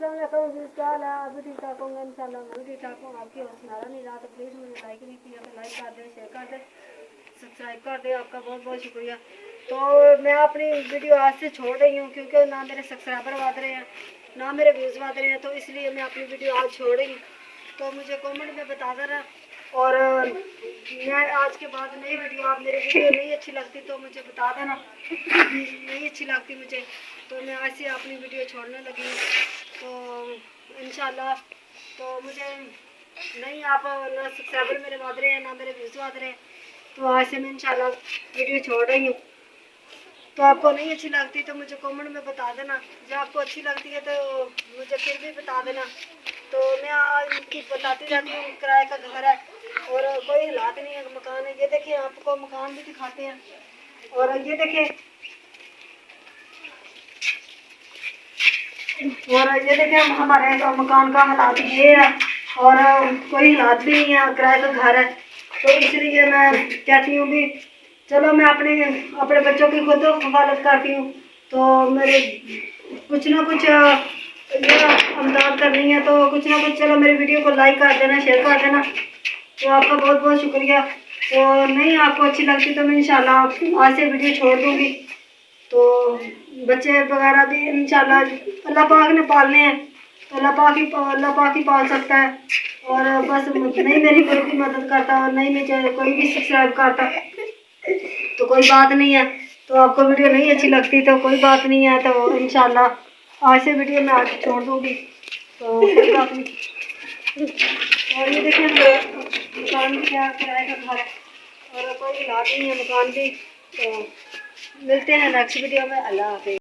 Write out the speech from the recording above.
अस्सलाम वालेकुम, क्या हाल है? अभी ठीक ठाक होंगे इंशाल्लाह। मैं भी ठीक ठाक हूँ। आपकी और सुनारा नहीं रहा तो प्लीज़ मुझे लाइक नहीं किया तो लाइक कर दें, शेयर कर दें, सब्सक्राइब कर दें। आपका बहुत बहुत शुक्रिया। तो मैं अपनी वीडियो आज से छोड़ रही हूँ क्योंकि ना मेरे सब्सक्राइबर बढ़ रहे हैं ना मेरे व्यूज़ बढ़ रहे हैं, तो इसलिए मैं अपनी वीडियो आज छोड़ रही हूँ। तो मुझे कमेंट में बता देना। और मैं आज के बाद नई वीडियो, आप मेरी वीडियो नहीं अच्छी लगती तो मुझे बता देना, नहीं अच्छी लगती मुझे तो मैं ऐसे अपनी वीडियो छोड़ने लगी हूँ। तो इंशाल्लाह तो मुझे नहीं, आप ना सब्सक्राइबर मेरे बढ़ रहे हैं ना मेरे व्यूज़ बढ़ रहे हैं, तो आज से मैं इंशाल्लाह वीडियो छोड़ रही हूँ। तो आपको नहीं अच्छी लगती तो मुझे कमेंट में बता देना, जो आपको अच्छी लगती है तो मुझे फिर भी बता देना। तो मैं आज बताती रहती हूँ, किराए का घर है और कोई हालात नहीं है, मकान है। ये देखिए, आपको मकान भी दिखाते हैं। और ये देखिए, हमारे मकान का हालात ये है और कोई हालात भी नहीं है, किराए का घर है। तो इसलिए मैं कहती हूँ भी चलो मैं अपने अपने बच्चों की खुद हिफाजत करती हूँ, तो मेरे कुछ ना कुछ ये अमदाद करनी है तो कुछ ना कुछ, चलो मेरी वीडियो को लाइक कर देना, शेयर कर देना। तो आपका बहुत बहुत शुक्रिया। तो नहीं आपको अच्छी लगती तो मैं इंशाल्लाह आज से वीडियो छोड़ दूँगी। तो बच्चे वगैरह भी इंशाल्लाह अल्लाह पाक ने पालने हैं, तो अल्लाह पाक ही पाल सकता है। और बस नहीं मेरी कोई भी मदद करता और नहीं मुझे कोई भी सब्सक्राइब करता तो कोई बात नहीं है। तो आपको वीडियो नहीं अच्छी लगती तो कोई बात नहीं है, तो इंशाल्लाह आज से वीडियो मैं आज छोड़ दूँगी, तो कोई बात नहीं। और ये देखिए मकान भी क्या किराए का घर है और कोई इलाज नहीं है मकान भी। तो मिलते हैं नेक्स्ट वीडियो में। अल्लाह हाफिज़।